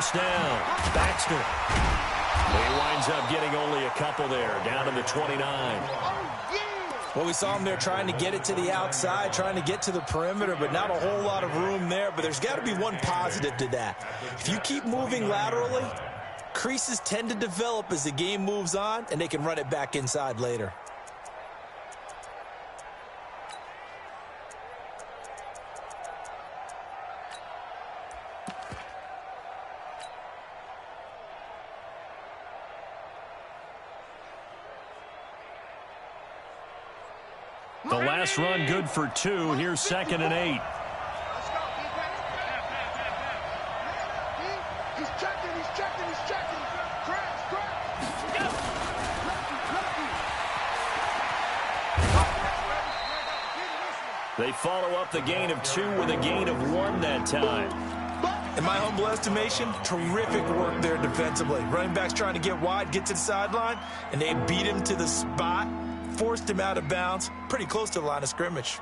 first down. Baxter. He winds up getting only a couple there, down to the 29. Well, we saw him there trying to get it to the outside, trying to get to the perimeter, but not a whole lot of room there. But there's got to be one positive to that. If you keep moving laterally, creases tend to develop as the game moves on, and they can run it back inside later. The last run good for 2. Here's 2nd and 8. He's checking. They follow up the gain of 2 with a gain of 1 that time. In my humble estimation, terrific work there defensively. Running backs trying to get wide, get to the sideline, and they beat him to the spot. Forced him out of bounds, pretty close to the line of scrimmage.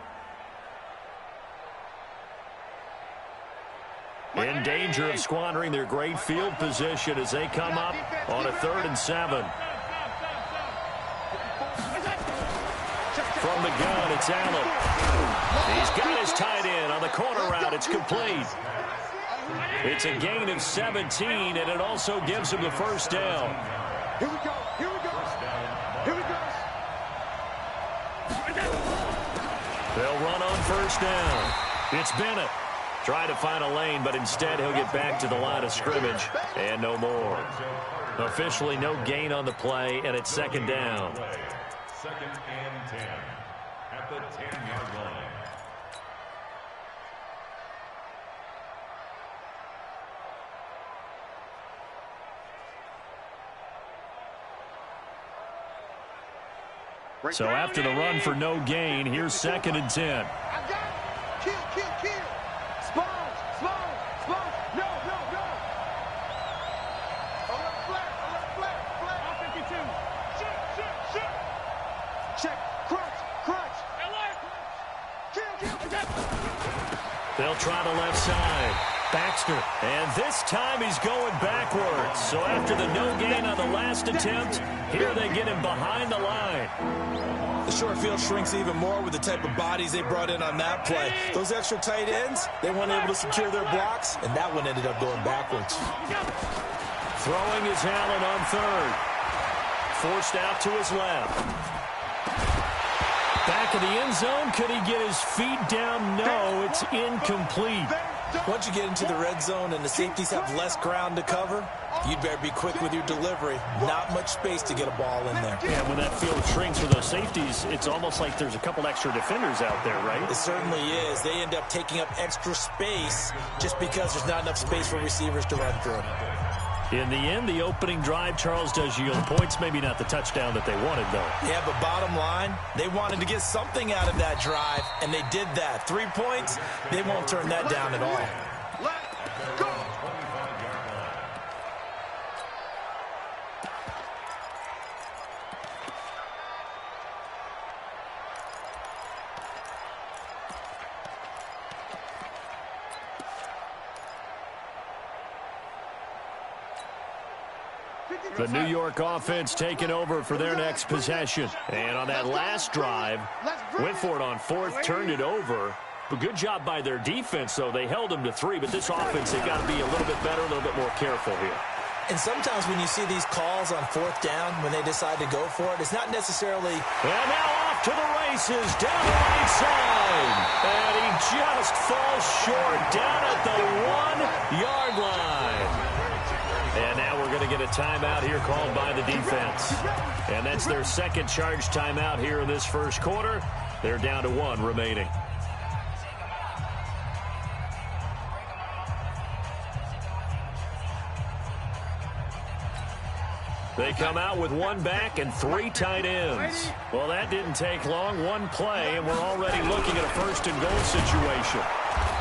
In danger of squandering their great field position as they come up on a 3rd and 7. From the gun, it's Allen. He's got his tight end on the corner route. It's complete. It's a gain of 17, and it also gives him the first down. Here we go. They'll run on first down. It's Bennett. Try to find a lane, but instead he'll get back to the line of scrimmage and no more. Officially no gain on the play, and it's 2nd down. 2nd and 10 at the 10-yard line. So after the run for no gain, here's 2nd and 10. I got it. Kill. Spone. No. Alert flat. 52. Shoot. Check. Crunch. Kill. They'll try the left side. Baxter. And this time he's going backwards. So after the no gain on the last attempt, here they get him behind the line. The short field shrinks even more with the type of bodies they brought in on that play. Those extra tight ends, they weren't able to secure their blocks, and that one ended up going backwards. Throwing is Allen on 3rd. Forced out to his left. Back of the end zone. Could he get his feet down? No, it's incomplete. Once you get into the red zone and the safeties have less ground to cover, you'd better be quick with your delivery. Not much space to get a ball in there. Yeah, when that field shrinks for those safeties, it's almost like there's a couple extra defenders out there, right? It certainly is. They end up taking up extra space just because there's not enough space for receivers to run through. In the end, the opening drive, Charles, does yield points. Maybe not the touchdown that they wanted, though. Yeah, but bottom line, they wanted to get something out of that drive, and they did that. 3 points, they won't turn that down at all. Let's go. The New York offense taking over for their next possession. And on that last drive, went for it on 4th, turned it over. But good job by their defense, though. They held them to 3, but this offense, they've got to be a little bit better, a little bit more careful here. And sometimes when you see these calls on 4th down, when they decide to go for it, it's not necessarily... And now off to the races, down the right side. And he just falls short down at the 1-yard line. And now we're going to get a timeout here called by the defense. And that's their 2nd charge timeout here in this first quarter. They're down to 1 remaining. They come out with 1 back and 3 tight ends. Well, that didn't take long. 1 play, and we're already looking at a 1st and goal situation.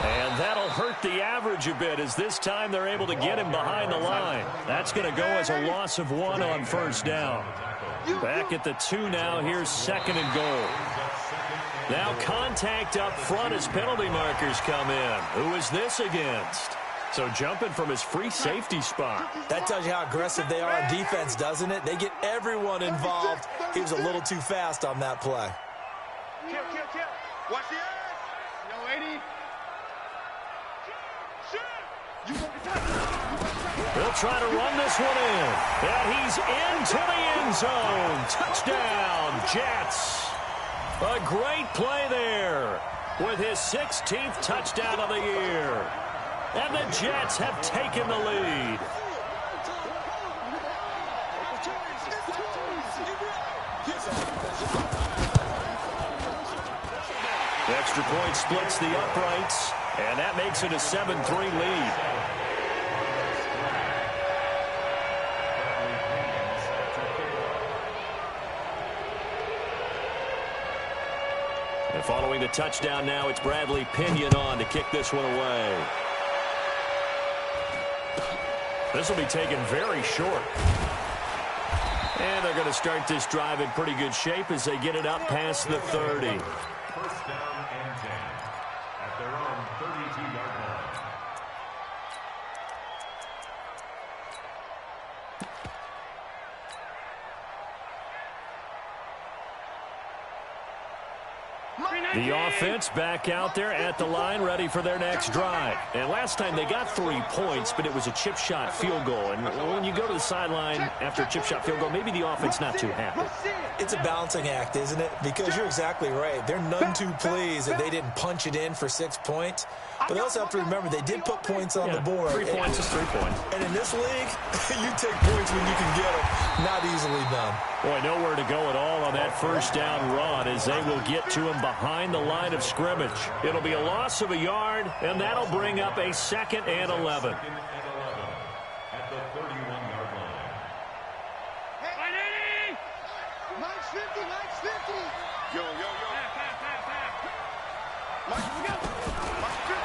And that'll hurt the average a bit as this time they're able to get him behind the line. That's going to go as a loss of 1 on 1st down. Back at the 2 now. Here's 2nd and goal. Now contact up front as penalty markers come in. Who is this against? So jumping from his free safety spot. That tells you how aggressive they are on defense, doesn't it? They get everyone involved. He was a little too fast on that play. Kill. Watch the eyes. Yo, 80. He'll try to run this one in. And he's into the end zone. Touchdown, Jets. A great play there with his 16th touchdown of the year. And the Jets have taken the lead. The extra point splits the uprights, and that makes it a 7-3 lead. And following the touchdown now, it's Bradley Pinion on to kick this one away. This will be taken very short. And they're going to start this drive in pretty good shape as they get it up past the 30. First down and 10 at their own 32-yard line. The offense back out there at the line, ready for their next drive. And last time they got 3 points, but it was a chip shot field goal. And when you go to the sideline after a chip shot field goal, maybe the offense not too happy. It's a balancing act, isn't it? Because you're exactly right. They're none too pleased that they didn't punch it in for 6 points. But they also have to remember they did put points on the board. 3 points is 3 points. And in this league, you take points when you can get them. Not easily done. Boy, nowhere to go at all on that first down run as they will get to him behind the line of scrimmage. It'll be a loss of a yard, and that'll bring up a 2nd and 11. Second and 11 at the 31-yard line. Hey, 950. Yo.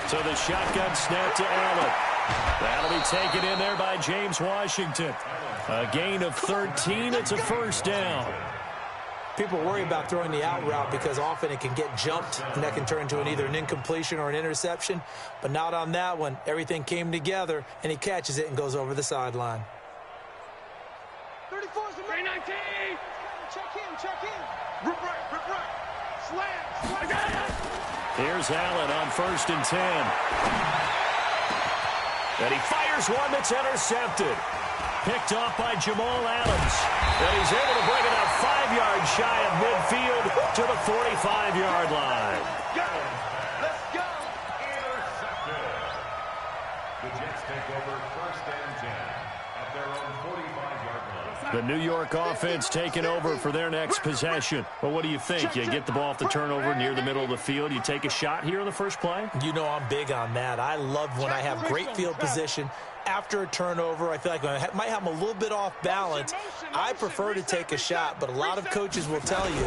So the shotgun snap to Allen. That'll be taken in there by James Washington. A gain of 13. It's a first down. People worry about throwing the out route because often it can get jumped, and that can turn into either an incompletion or an interception. But not on that one. Everything came together, and he catches it and goes over the sideline. 34 is the 319. Check in. Rip right. Slam. Here's Allen on 1st and 10. And he fires one that's intercepted. Picked off by Jamal Adams. And he's able to bring it up 5 yards shy of midfield to the 45-yard line. Let's go. Intercepted. The Jets take over 1st and 10 at their own 45-yard line. The New York offense taking over for their next possession. Well, what do you think? You get the ball off the turnover near the middle of the field. You take a shot here in the first play? You know I'm big on that. I love when I have great field position. After a turnover, I feel like I might have them a little bit off balance. I prefer to take a shot, but a lot of coaches will tell you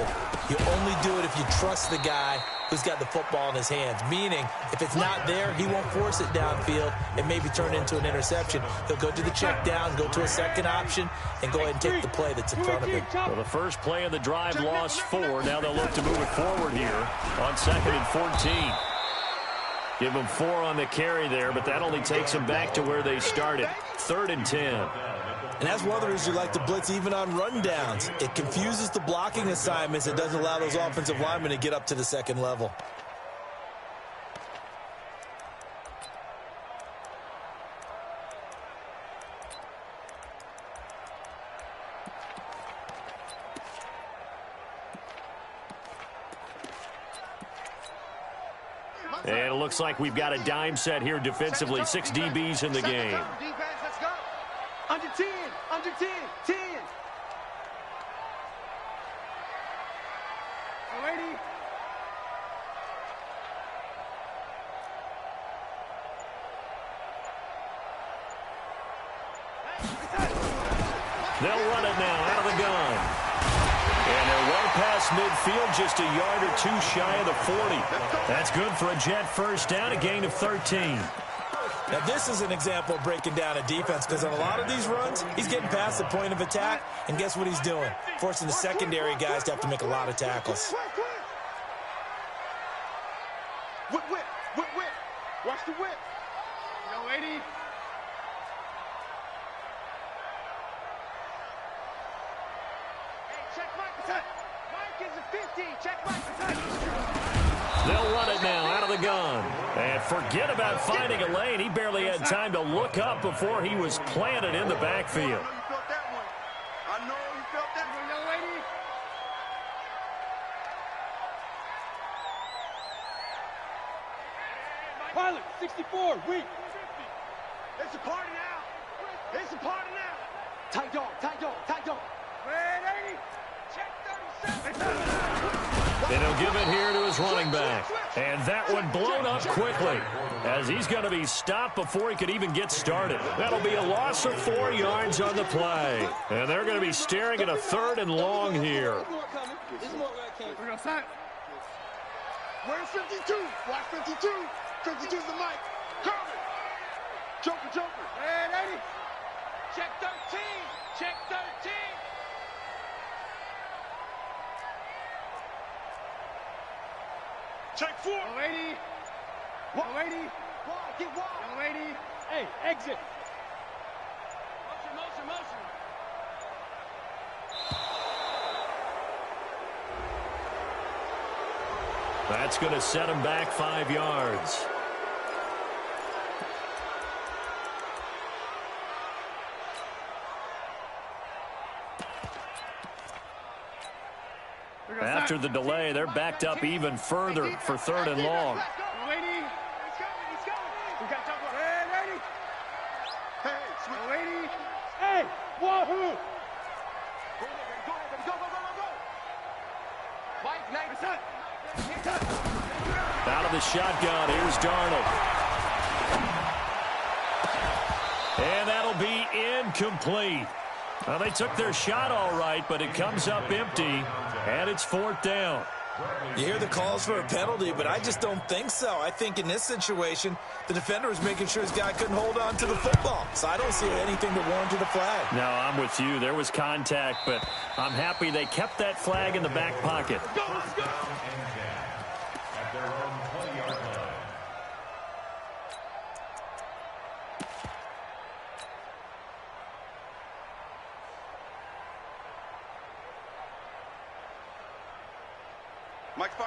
only do it if you trust the guy who's got the football in his hands. Meaning, if it's not there, he won't force it downfield and maybe turn it into an interception. He'll go to the check down, go to a second option, and go ahead and take the play that's in front of him. Well, the first play of the drive lost 4. Now they'll look to move it forward here on 2nd and 14. Give them 4 on the carry there, but that only takes them back to where they started. 3rd and 10. And that's one of the reasons you like to blitz even on rundowns. It confuses the blocking assignments. It doesn't allow those offensive linemen to get up to the second level. And it looks like we've got a dime set here defensively. 6 DBs in the game. Defense, let's go. Under 10. 10. Alrighty. They'll run it now out of the gun. And they're well past midfield, just a yard or 2 shy of the 40. That's good for a Jet first down, a gain of 13. Now, this is an example of breaking down a defense because on a lot of these runs, he's getting past the point of attack, and guess what he's doing? Forcing the secondary guys to have to make a lot of tackles. Whip. Watch the whip. Yo, Lady. Hey, check Mike. Mike is a 50. Check Mike. They'll run it now out of the gun. And forget about finding a lane. He barely had time to look up before he was planted in the backfield. I know you felt that one. I know you felt that one, young lady. Pilot, 64, weak. It's a party now. It's a party now. Tight dog, tight dog, tight dog. Red 80. Check 37. And he'll give it here to his running back. And that one blown up quickly as he's going to be stopped before he could even get started. That'll be a loss of 4 yards on the play. And they're going to be staring at a 3rd and long here. We're going to sign. Where's 52? Watch 52. 52's the mic. Cover. Joker, Joker. Red 80. Check 13. Check 13. Check 4. Young lady. Young lady. Wide. Get wide. Young lady. Hey, exit. Motion, motion, motion. That's going to set him back 5 yards. After the delay, they're backed up even further for 3rd and long. Hey, wahoo! Out of the shotgun, here's Darnold. And that'll be incomplete. Well, they took their shot all right, but it comes up empty, and it's 4th down. You hear the calls for a penalty, but I just don't think so. I think in this situation, the defender was making sure his guy couldn't hold on to the football. So I don't see anything to warrant the flag. No, I'm with you. There was contact, but I'm happy they kept that flag in the back pocket. Let's go, let's go! At their own 20-yard line.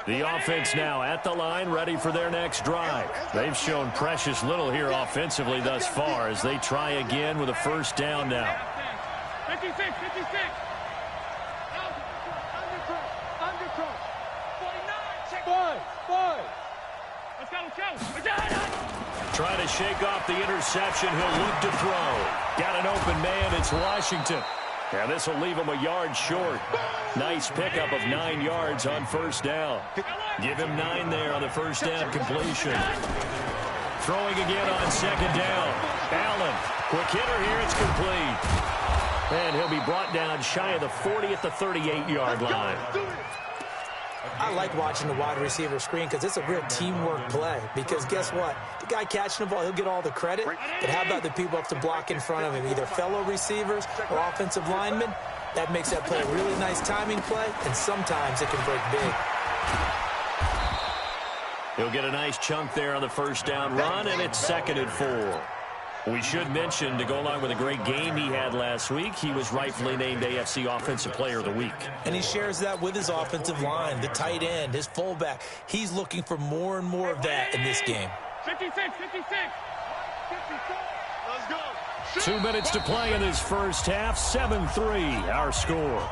The offense now at the line, ready for their next drive. They've shown precious little here offensively thus far as they try again with a 1st down now. 56, 56. Under cross. 49, check. 5. Let's go. Trying to shake off the interception. He'll look to throw. Got an open man. It's Washington. And this will leave him a yard short. Nice pickup of 9 yards on 1st down. Give him 9 there on the 1st down completion. Throwing again on 2nd down. Allen, quick hitter here. It's complete. And he'll be brought down shy of the 40 at the 38-yard line. I like watching the wide receiver screen because it's a real teamwork play. Because guess what? The guy catching the ball, he'll get all the credit. But how about the people up to block in front of him, either fellow receivers or offensive linemen? That makes that play a really nice timing play, and sometimes it can break big. He'll get a nice chunk there on the 1st down run, and it's 2nd and 4. We should mention, to go along with a great game he had last week, he was rightfully named AFC Offensive Player of the Week. And he shares that with his offensive line, the tight end, his fullback. He's looking for more and more of that in this game. 56, 56. 56. Let's go. 2 minutes to play in this first half. 7-3, our score.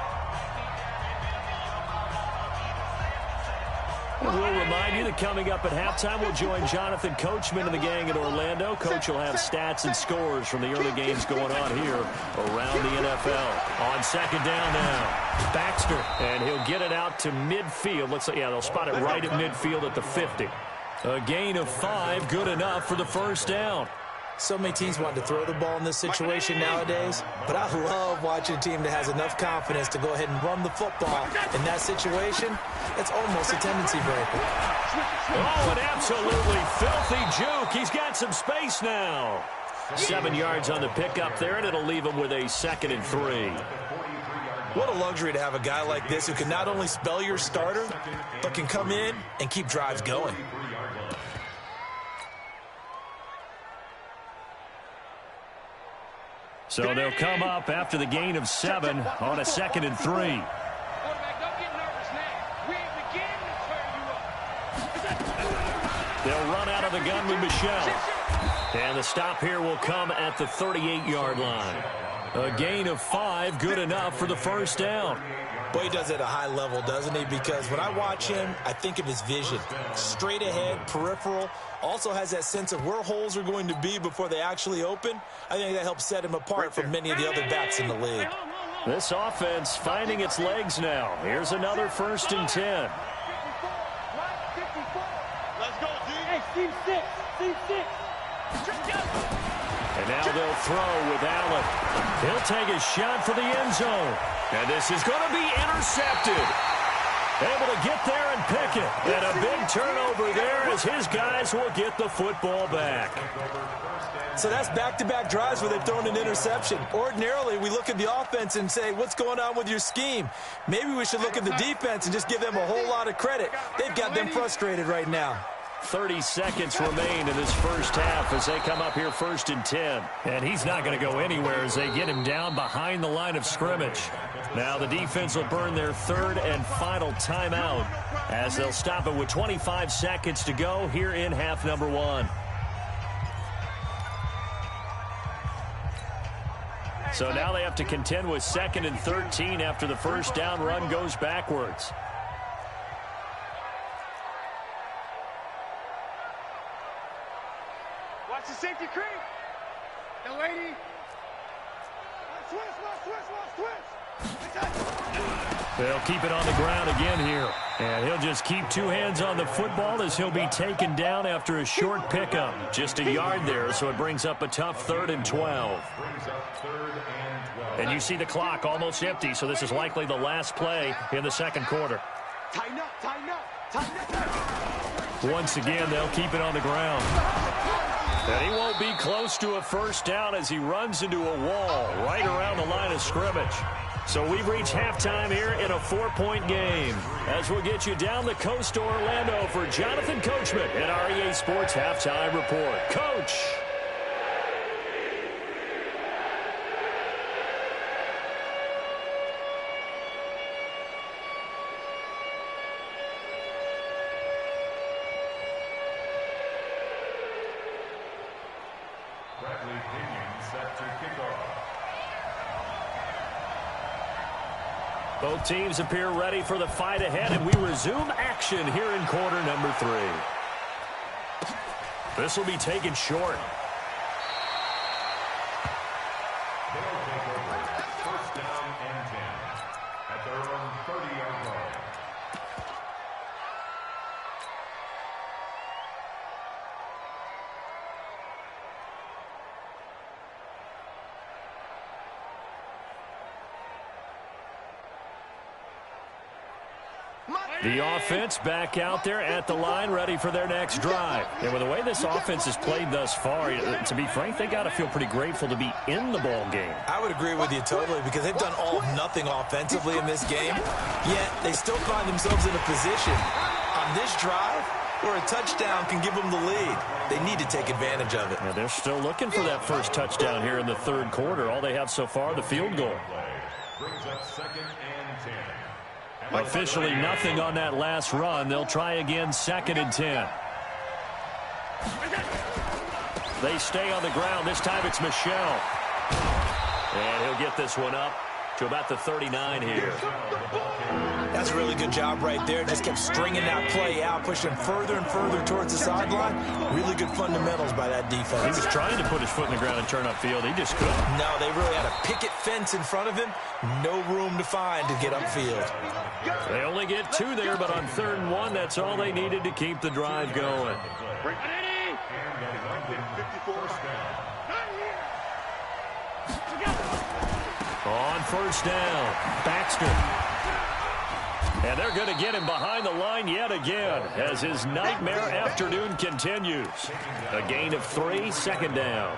We'll remind you that coming up at halftime, we'll join Jonathan Coachman and the gang in Orlando. Coach will have stats and scores from the early games going on here around the NFL. On 2nd down now, Baxter, and he'll get it out to midfield. They'll spot it right at midfield at the 50. A gain of 5, good enough for the 1st down. So many teams want to throw the ball in this situation nowadays, but I love watching a team that has enough confidence to go ahead and run the football. In that situation, it's almost a tendency breaker. Oh, an absolutely filthy juke. He's got some space now. 7 yards on the pickup there, and it'll leave him with a 2nd and 3. What a luxury to have a guy like this who can not only spell your starter, but can come in and keep drives going. So they'll come up after the gain of 7 on a 2nd and 3. Quarterback, don't get nervous now. We ain't beginning to turn you up. They'll run out of the gun with Michelle. And the stop here will come at the 38-yard line. A gain of 5, good enough for the first down. Boy, he does it at a high level, doesn't he? Because when I watch him, I think of his vision. Straight ahead, peripheral. Also has that sense of where holes are going to be before they actually open. I think that helps set him apart from many of the other backs in the league. This offense finding its legs now. Here's another 1st and 10. Let's go, D. Hey, Steve 6. Steve 6. And now they'll throw with Allen. He'll take a shot for the end zone. And this is going to be intercepted. Able to get there and pick it. And a big turnover there as his guys will get the football back. So that's back-to-back drives where they've thrown an interception. Ordinarily, we look at the offense and say, what's going on with your scheme? Maybe we should look at the defense and just give them a whole lot of credit. They've got them frustrated right now. 30 seconds remain in this first half as they come up here 1st and 10. And he's not going to go anywhere as they get him down behind the line of scrimmage. Now the defense will burn their 3rd and final timeout as they'll stop it with 25 seconds to go here in half number 1. So now they have to contend with 2nd and 13 after the first down run goes backwards. Watch the safety creep. The lady. Switch. They'll keep it on the ground again here. And he'll just keep 2 hands on the football as he'll be taken down after a short pickup. Just a yard there, so it brings up a tough 3rd and 12. And you see the clock almost empty, so this is likely the last play in the 2nd quarter. Tighten up. Once again, they'll keep it on the ground. And he won't be close to a first down as he runs into a wall right around the line of scrimmage. So we've reached halftime here in a 4-point game. As we'll get you down the coast to Orlando for Jonathan Coachman at our EA Sports Halftime Report. Coach! Both teams appear ready for the fight ahead, and we resume action here in quarter number 3. This will be taken short. They'll take over 1st down and 10 at their own 30-yard line. The offense back out there at the line, ready for their next drive. And with the way this offense has played thus far, to be frank, they got to feel pretty grateful to be in the ball game. I would agree with you totally because they've done all nothing offensively in this game, yet they still find themselves in a position on this drive where a touchdown can give them the lead. They need to take advantage of it. Yeah, they're still looking for that first touchdown here in the 3rd quarter. All they have so far, the field goal. Brings up 2nd and 10. Officially nothing on that last run. They'll try again 2nd and 10. They stay on the ground. This time it's Michelle. And he'll get this one up to about the 39 here. That's a really good job right there. Just kept stringing that play out, pushing further and further towards the sideline. Really good fundamentals by that defense. He was trying to put his foot in the ground and turn upfield. He just couldn't. No, they really had a picket fence in front of him. No room to find to get upfield. They only get 2 there, but on 3rd and 1, that's all they needed to keep the drive going. On 1st down, Baxter. And they're going to get him behind the line yet again as his nightmare afternoon continues. A gain of 3, 2nd down.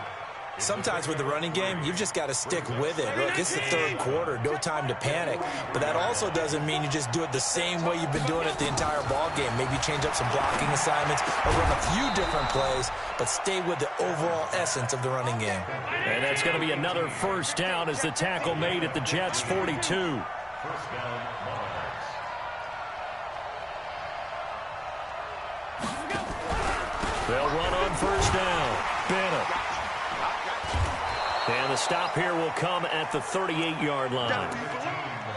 Sometimes with the running game, you've just got to stick with it. Look, it's the third quarter, no time to panic. But that also doesn't mean you just do it the same way you've been doing it the entire ball game. Maybe change up some blocking assignments or run a few different plays, but stay with the overall essence of the running game. And that's going to be another first down as the tackle made at the Jets' 42. First down, Monarchs. They'll run on first down. Bennett. And the stop here will come at the 38-yard line.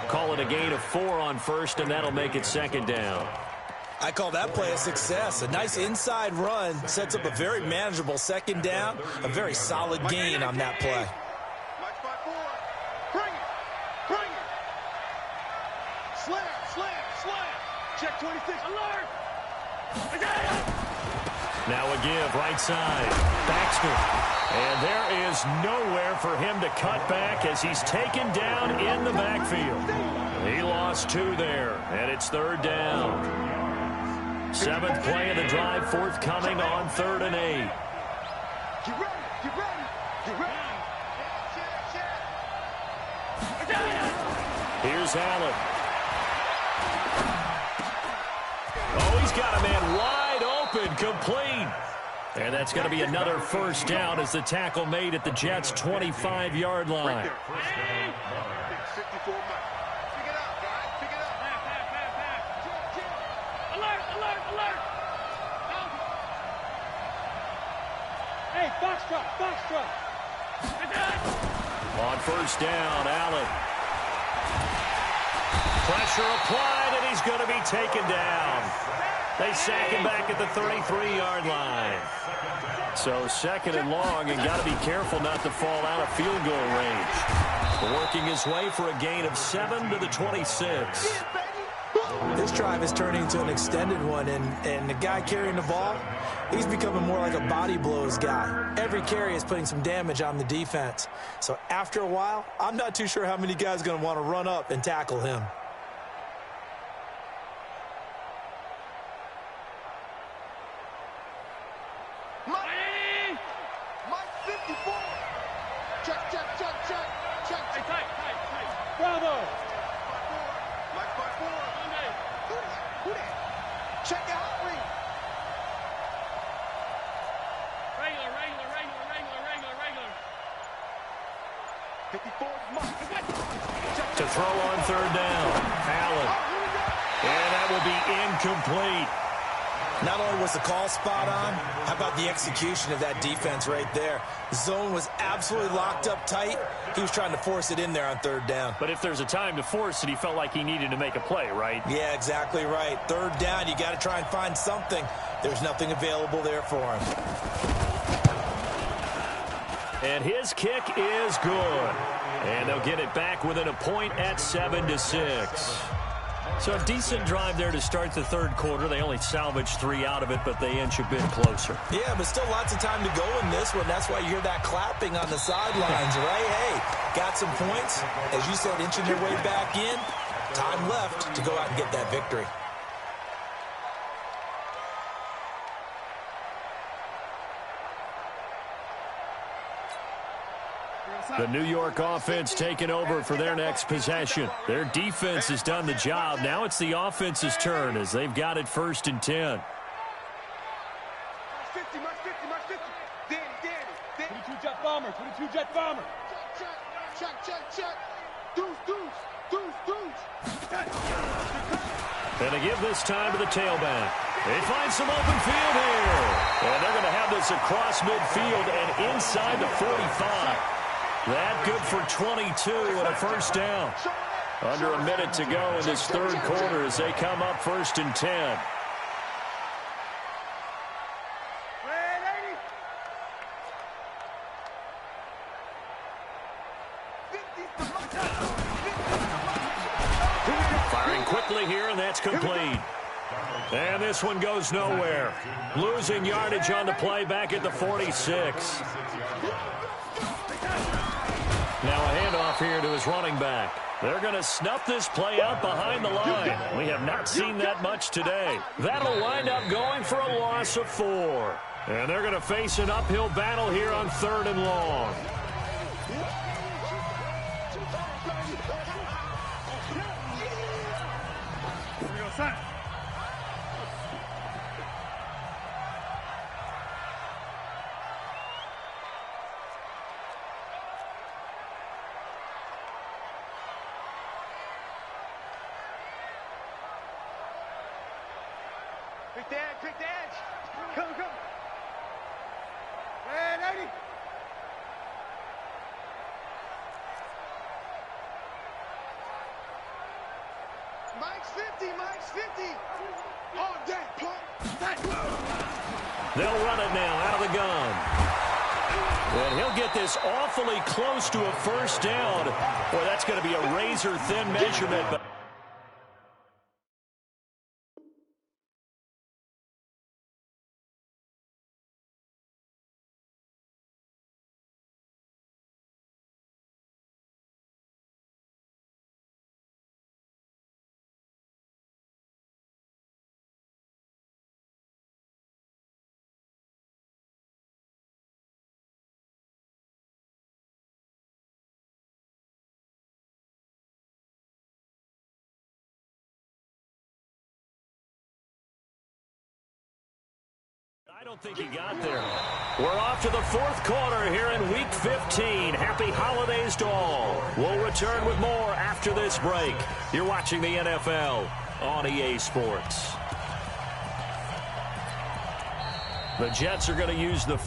Call it a gain of 4 on first, and that'll make it second down. I call that play a success. A nice inside run sets up a very manageable second down, a very solid gain on that play. Bring it. Bring it. Slam. Check 26. Alert. Now a give, right side. Baxter. And there is nowhere for him to cut back as he's taken down in the backfield. He lost 2 there, and it's third down. 7th play of the drive, forthcoming on 3rd and 8. Get ready. Here's Allen. Oh, he's got a man wide open, complete. And that's going to be another first down as the tackle made at the Jets' 25-yard line. First down, 54 Mike. Pick it up, guys. Pick it up. Pass. Alert. Hey, box truck. On first down, Allen. Pressure applied, and he's going to be taken down. They sack him back at the 33-yard line. So 2nd and long, and got to be careful not to fall out of field goal range. Working his way for a gain of 7 to the 26. This drive is turning into an extended one, and the guy carrying the ball, he's becoming more like a body blows guy. Every carry is putting some damage on the defense. So after a while, I'm not too sure how many guys are going to want to run up and tackle him. Mike 54. Check. Hey, tight. Bravo. Mike 54. Who that? Check your heart rate. Regular. 54 is Mike. To throw on 3rd down, Allen. And that will be incomplete. Not only was the call spot on, how about the execution of that defense right there? The zone was absolutely locked up tight. He was trying to force it in there on 3rd down. But if there's a time to force it, he felt like he needed to make a play, right? Yeah, exactly right. 3rd down, you got to try and find something. There's nothing available there for him. And his kick is good. And they'll get it back within a point at 7-6. So a decent drive there to start the 3rd quarter. They only salvaged 3 out of it, but they inch a bit closer. Yeah, but still lots of time to go in this one. That's why you hear that clapping on the sidelines, right? Hey, got some points. As you said, inching their way back in. Time left to go out and get that victory. The New York offense taking over for their next possession. Their defense has done the job. Now it's the offense's turn as they've got it 1st and 10. 50. Danny. 22 jet bomber. Check. Deuce. And they give this time to the tailback. They find some open field here. And they're going to have this across midfield and inside the 45. That good for 22 and a first down. Under a minute to go in this 3rd quarter as they come up 1st and 10. Firing quickly here, and that's complete. And this one goes nowhere. Losing yardage on the play back at the 46. Now a handoff here to his running back. They're going to snuff this play out behind the line. We have not seen that much today. That'll wind up going for a loss of 4. And they're going to face an uphill battle here on 3rd and long. Quick edge. Come. And 80. Mike's 50. All day, punk. They'll run it now out of the gun. And he'll get this awfully close to a first down. Boy, that's going to be a razor-thin measurement. But I don't think he got there. We're off to the 4th quarter here in Week 15. Happy holidays to all. We'll return with more after this break. You're watching the NFL on EA Sports. The Jets are going to use the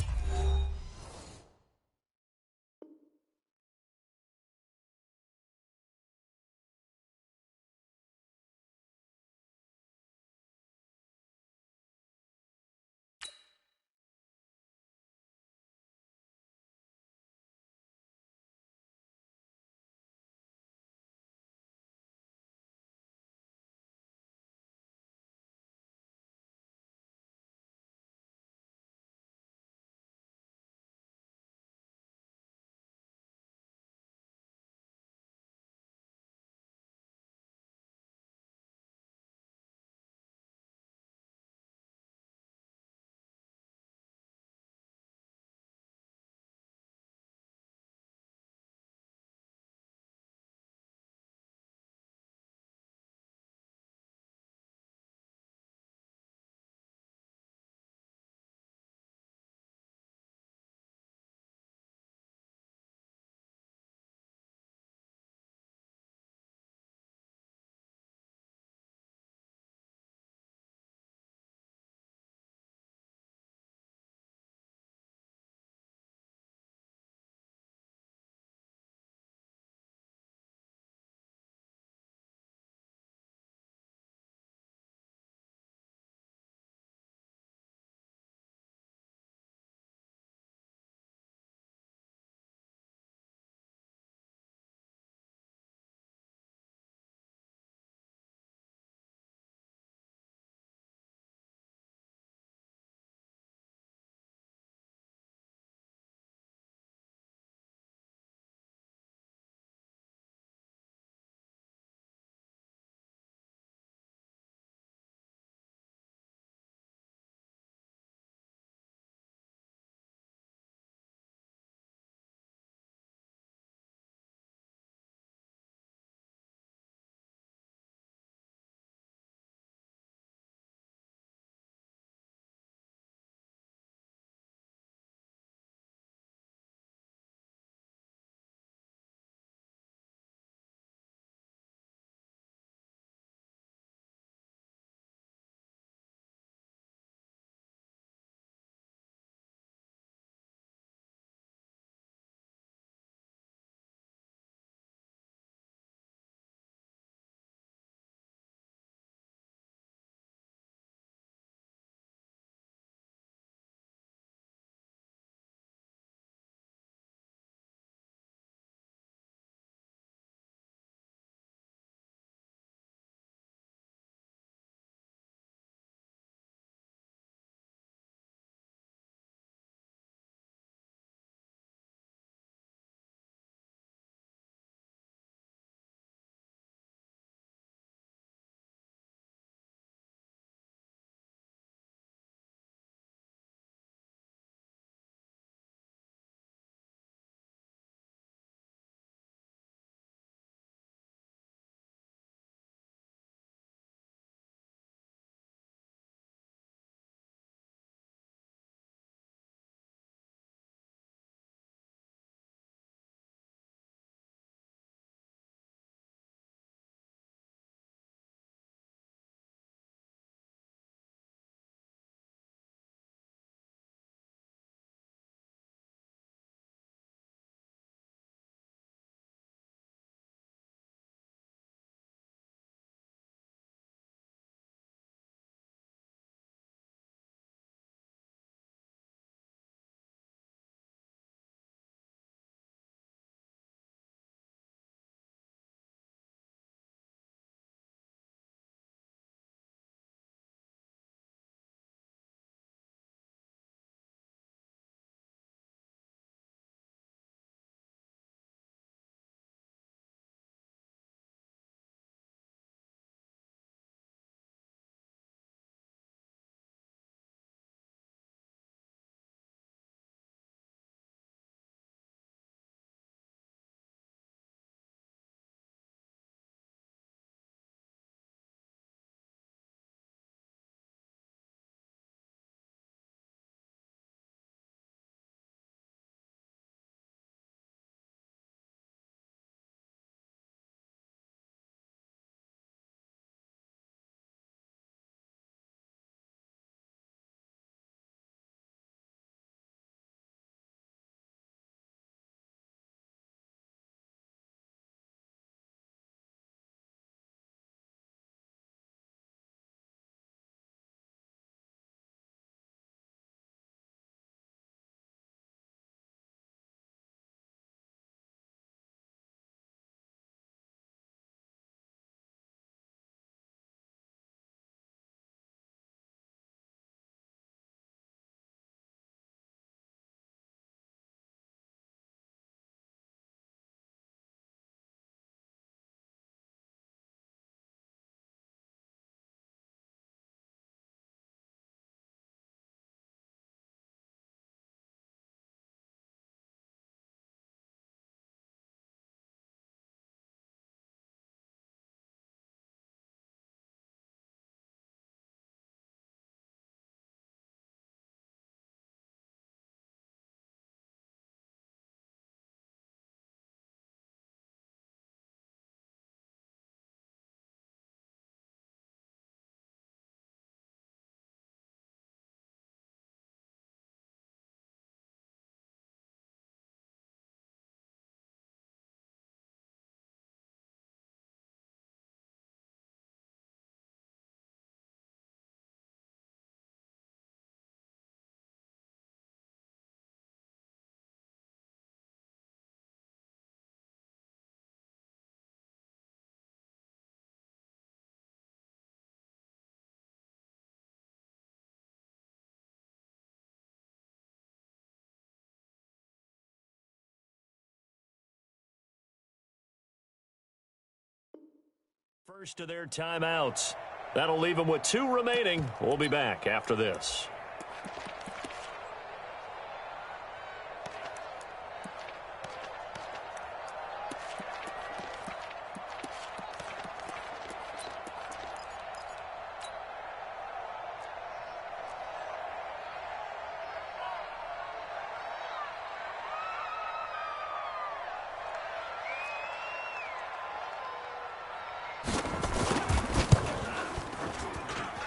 First of their timeouts. That'll leave them with 2 remaining. We'll be back after this.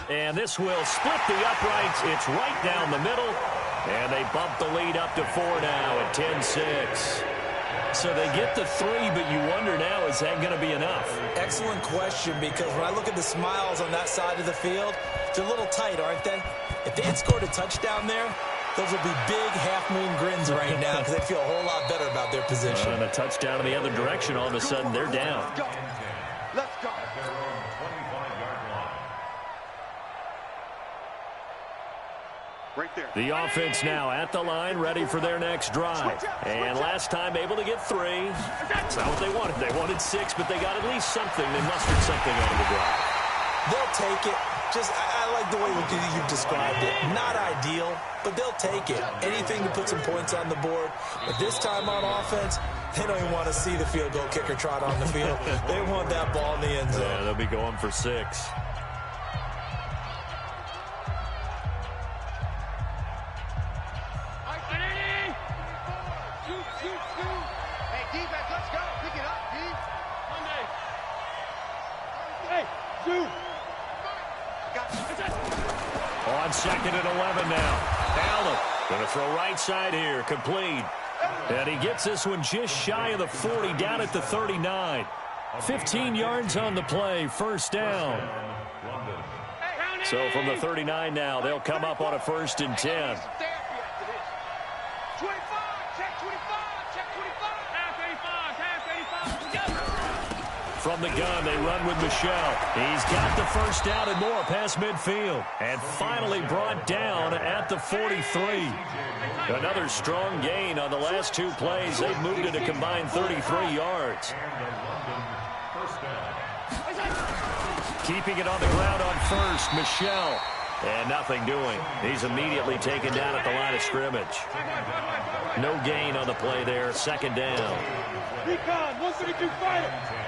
And this will split the uprights. It's right down the middle. And they bump the lead up to 4 now at 10-6. So they get the 3, but you wonder now, is that going to be enough? Excellent question, because when I look at the smiles on that side of the field, they're a little tight, aren't they? If they had scored a touchdown there, those would be big half-moon grins right now because they feel a whole lot better about their position. And a touchdown in the other direction, all of a sudden they're down. Let's go. Right there. The offense now at the line, ready for their next drive. And last time able to get 3. That's not what they wanted. They wanted 6, but they got at least something. They mustered something out of the drive. They'll take it. I like the way you described it. Not ideal, but they'll take it. Anything to put some points on the board. But this time on offense, they don't even want to see the field goal kicker trot on the field. They want that ball in the end zone. Yeah, they'll be going for 6. On 2nd and 11 now. Allen going to throw right side here. Complete. And he gets this one just shy of the 40, down at the 39. 15 yards on the play. First down. So from the 39 now, they'll come up on a 1st and 10. From the gun, they run with Michelle. He's got the first down and more past midfield. And finally brought down at the 43. Another strong gain on the last 2 plays. They've moved it a combined 33 yards. Keeping it on the ground on 1st, Michelle. And nothing doing. He's immediately taken down at the line of scrimmage. No gain on the play there. 2nd down. Recon, 132 fire.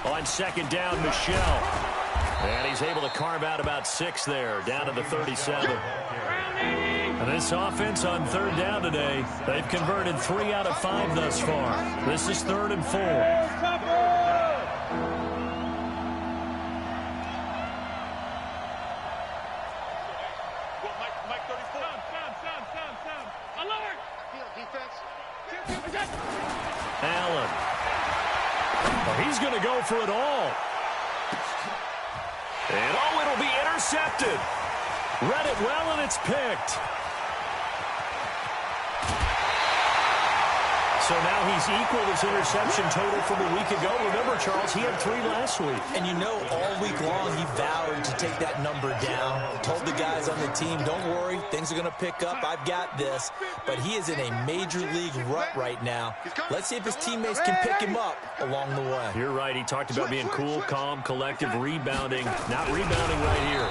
On 2nd down, Michelle. And he's able to carve out about 6 there, down to the 37. And this offense on 3rd down today, they've converted 3 out of 5 thus far. This is 3rd and 4. Allen. Well, he's going to go for it all. And, oh, it'll be intercepted. Read it well, and it's picked. So now he's equaled his interception total from a week ago. Remember, Charles, he had 3 last week. And you know, all week long he vowed to take that number down. Told the guys on the team, don't worry, things are going to pick up. I've got this. But he is in a major league rut right now. Let's see if his teammates can pick him up along the way. You're right. He talked about being cool, calm, collective, rebounding. Not rebounding right here.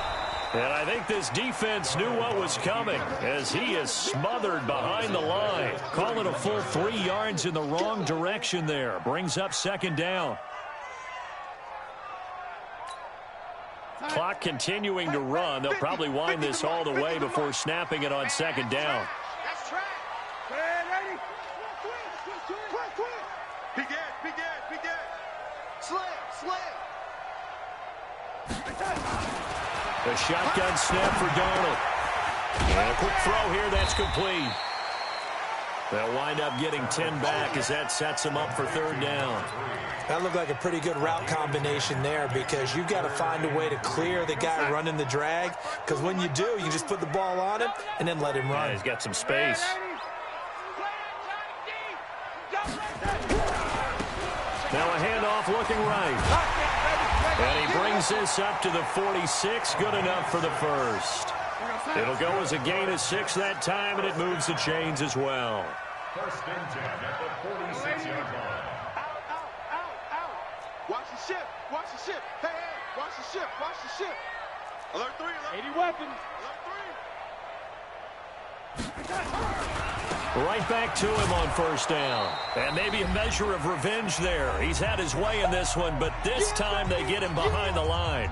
And I think this defense knew what was coming as he is smothered behind the line. Call it a full 3 yards in the wrong direction there. Brings up 2nd down. Clock continuing to run. They'll probably wind this all the way before snapping it on 2nd down. That's track. Ready? Quick. Big Ed. Slam. The shotgun snap for Darnold. And a quick throw here, that's complete. They'll wind up getting 10 back as that sets them up for 3rd down. That looked like a pretty good route combination there because you've got to find a way to clear the guy running the drag, because when you do, you just put the ball on him and then let him run. Yeah, he's got some space. Now a handoff looking right. And he brings this up to the 46. Good enough for the 1st. It'll go as a gain of 6 that time, and it moves the chains as well. First and 10 at the 46-yard line. Out. Watch the ship. Watch the ship. Hey, watch the ship. Watch the ship. Alert 3. Alert 80 weapons. Alert 3. Right back to him on first down. And maybe a measure of revenge there. He's had his way in this one, but this time they get him behind the line.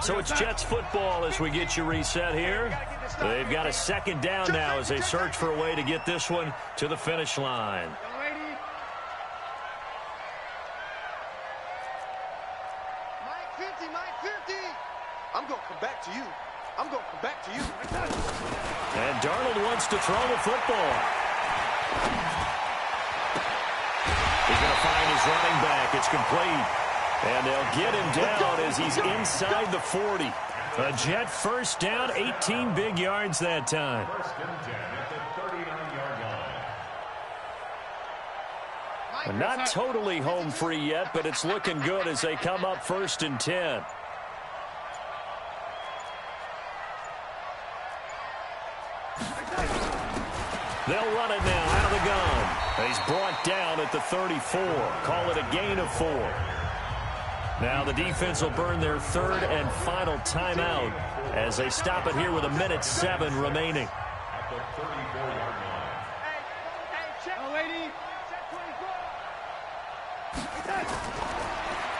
So it's Jets football as we get you reset here. They've got a second down now as they search for a way to get this one to the finish line. I'm going to come back to you. And Darnold wants to throw the football. He's going to find his running back. It's complete. And they'll get him down as he's inside the 40. A Jet first down, 18 big yards that time. First and 10 at the 39-yard line. Not totally home free yet, but it's looking good as they come up first and 10. They'll run it now out of the gun. He's brought down at the 34. Call it a gain of 4. Now the defense will burn their third and final timeout as they stop it here with 1:07 remaining. At the 34-yard line.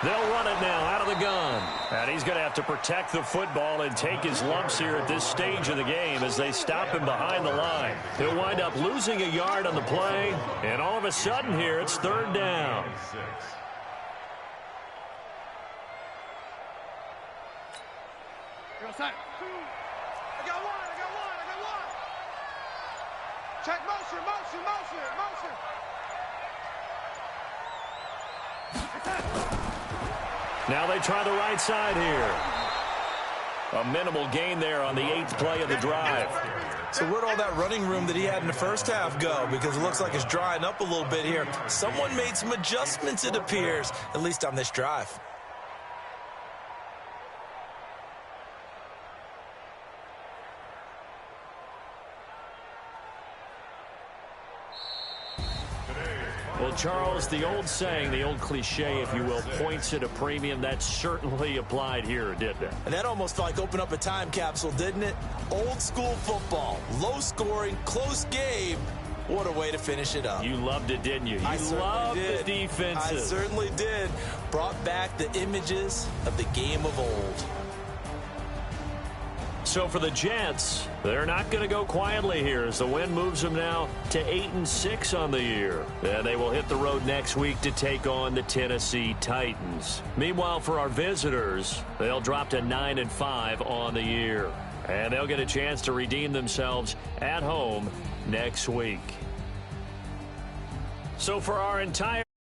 They'll run it now out of the gun. And he's going to have to protect the football and take his lumps here at this stage of the game as they stop him behind the line. He'll wind up losing a yard on the play. And all of a sudden here, it's third down. I got one. Check motion. Now they try the right side here. A minimal gain there on the 8th play of the drive. So where'd all that running room that he had in the first half go? Because it looks like it's drying up a little bit here. Someone made some adjustments, it appears, at least on this drive. Well, Charles, the old saying, the old cliche, if you will, points at a premium. That certainly applied here, didn't it? And that almost like opened up a time capsule, didn't it? Old school football, low scoring, close game. What a way to finish it up. You loved it, didn't you? You loved the defenses. I certainly did. Brought back the images of the game of old. So for the Jets, they're not going to go quietly here as the win moves them now to 8-6 on the year. And they will hit the road next week to take on the Tennessee Titans. Meanwhile, for our visitors, they'll drop to 9-5 on the year. And they'll get a chance to redeem themselves at home next week. So for our entire